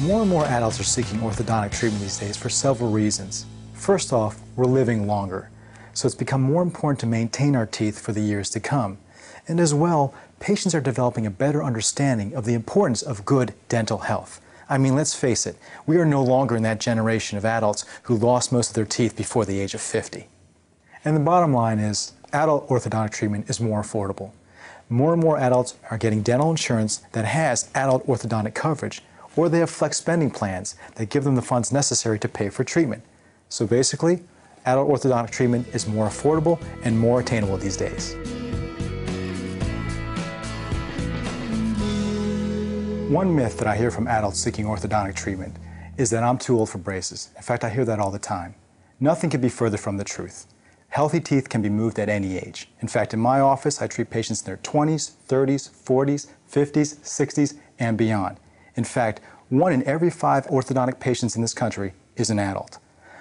More and more adults are seeking orthodontic treatment these days for several reasons. First off, we're living longer, so it's become more important to maintain our teeth for the years to come. And as well, patients are developing a better understanding of the importance of good dental health. I mean, let's face it, we are no longer in that generation of adults who lost most of their teeth before the age of 50. And the bottom line is, adult orthodontic treatment is more affordable. More and more adults are getting dental insurance that has adult orthodontic coverage, or they have flex spending plans that give them the funds necessary to pay for treatment. So basically, adult orthodontic treatment is more affordable and more attainable these days. One myth that I hear from adults seeking orthodontic treatment is that I'm too old for braces. In fact, I hear that all the time. Nothing could be further from the truth. Healthy teeth can be moved at any age. In fact, in my office, I treat patients in their 20s, 30s, 40s, 50s, 60s, and beyond. In fact, 1 in every 5 orthodontic patients in this country is an adult.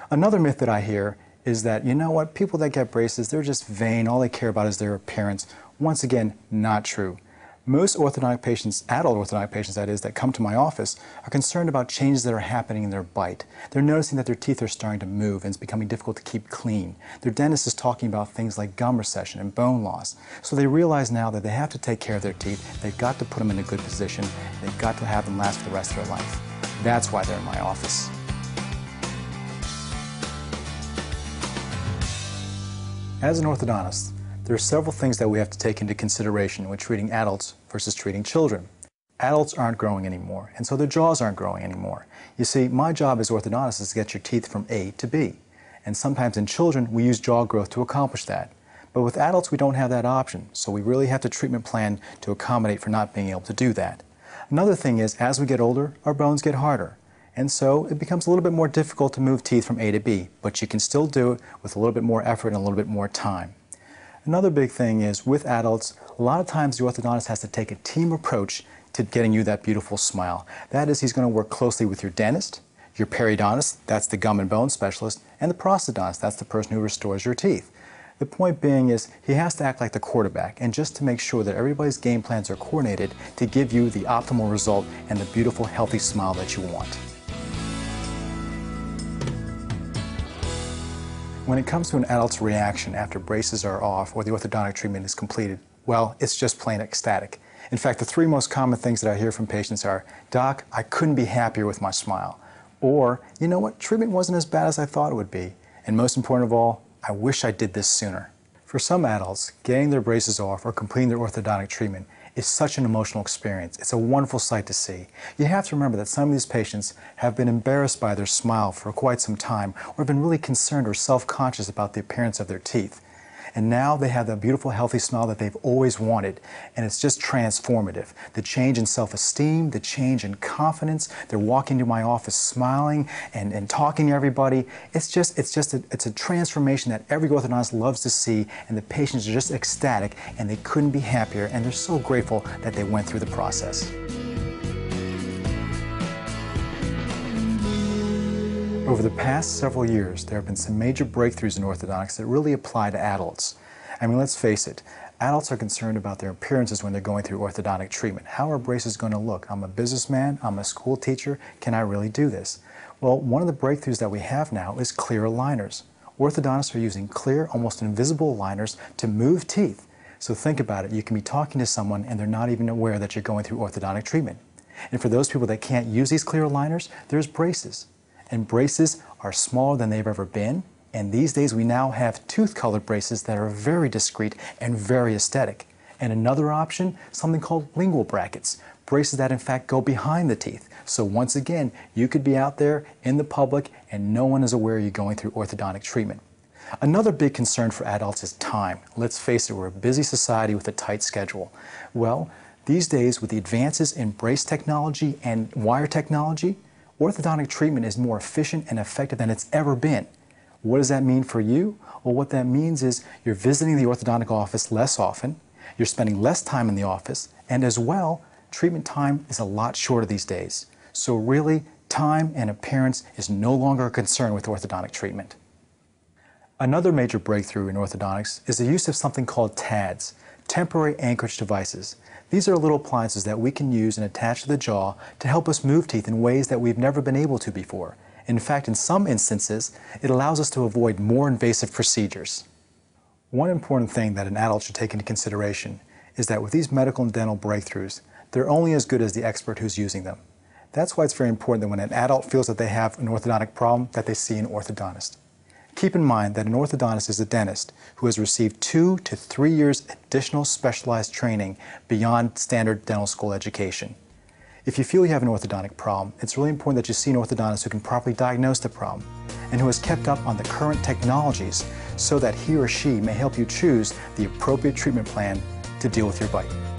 Another myth that I hear is that, you know what, people that get braces, they're just vain, all they care about is their appearance. Once again, not true. Most orthodontic patients, adult orthodontic patients that is, that come to my office are concerned about changes that are happening in their bite. They're noticing that their teeth are starting to move and it's becoming difficult to keep clean. Their dentist is talking about things like gum recession and bone loss. So they realize now that they have to take care of their teeth, they've got to put them in a good position, they've got to have them last for the rest of their life. That's why they're in my office. As an orthodontist, there are several things that we have to take into consideration when treating adults versus treating children. Adults aren't growing anymore, and so their jaws aren't growing anymore. You see, my job as orthodontist is to get your teeth from A to B. And sometimes in children, we use jaw growth to accomplish that. But with adults, we don't have that option, so we really have to treatment plan to accommodate for not being able to do that. Another thing is, as we get older, our bones get harder. And so it becomes a little bit more difficult to move teeth from A to B, but you can still do it with a little bit more effort and a little bit more time. Another big thing is, with adults, a lot of times the orthodontist has to take a team approach to getting you that beautiful smile. That is, he's going to work closely with your dentist, your periodontist, that's the gum and bone specialist, and the prosthodontist, that's the person who restores your teeth. The point being is, he has to act like the quarterback, and just to make sure that everybody's game plans are coordinated to give you the optimal result and the beautiful, healthy smile that you want. When it comes to an adult's reaction after braces are off or the orthodontic treatment is completed, well, it's just plain ecstatic. In fact, the 3 most common things that I hear from patients are, "Doc, I couldn't be happier with my smile." Or, "You know what, treatment wasn't as bad as I thought it would be." And most important of all, "I wish I did this sooner." For some adults, getting their braces off or completing their orthodontic treatment is such an emotional experience. It's a wonderful sight to see. You have to remember that some of these patients have been embarrassed by their smile for quite some time, or have been really concerned or self-conscious about the appearance of their teeth. And now they have that beautiful, healthy smile that they've always wanted, and it's just transformative. The change in self-esteem, the change in confidence, they're walking into my office smiling and talking to everybody. It's a transformation that every orthodontist loves to see, and the patients are just ecstatic, and they couldn't be happier, and they're so grateful that they went through the process. Over the past several years, there have been some major breakthroughs in orthodontics that really apply to adults. I mean, let's face it, adults are concerned about their appearances when they're going through orthodontic treatment. How are braces going to look? I'm a businessman, I'm a school teacher, can I really do this? Well, one of the breakthroughs that we have now is clear aligners. Orthodontists are using clear, almost invisible aligners to move teeth. So think about it, you can be talking to someone and they're not even aware that you're going through orthodontic treatment. And for those people that can't use these clear aligners, there's braces. And braces are smaller than they've ever been, and these days we now have tooth-colored braces that are very discreet and very aesthetic. And another option, something called lingual brackets, braces that in fact go behind the teeth. So once again, you could be out there in the public and no one is aware you're going through orthodontic treatment. Another big concern for adults is time. Let's face it, we're a busy society with a tight schedule. Well, these days with the advances in brace technology and wire technology, orthodontic treatment is more efficient and effective than it's ever been. What does that mean for you? Well, what that means is you're visiting the orthodontic office less often, you're spending less time in the office, and as well, treatment time is a lot shorter these days. So really, time and appearance is no longer a concern with orthodontic treatment. Another major breakthrough in orthodontics is the use of something called TADs, temporary anchorage devices. These are little appliances that we can use and attach to the jaw to help us move teeth in ways that we've never been able to before. In fact, in some instances, it allows us to avoid more invasive procedures. One important thing that an adult should take into consideration is that with these medical and dental breakthroughs, they're only as good as the expert who's using them. That's why it's very important that when an adult feels that they have an orthodontic problem, that they see an orthodontist. Keep in mind that an orthodontist is a dentist who has received 2 to 3 years additional specialized training beyond standard dental school education. If you feel you have an orthodontic problem, it's really important that you see an orthodontist who can properly diagnose the problem and who has kept up on the current technologies so that he or she may help you choose the appropriate treatment plan to deal with your bite.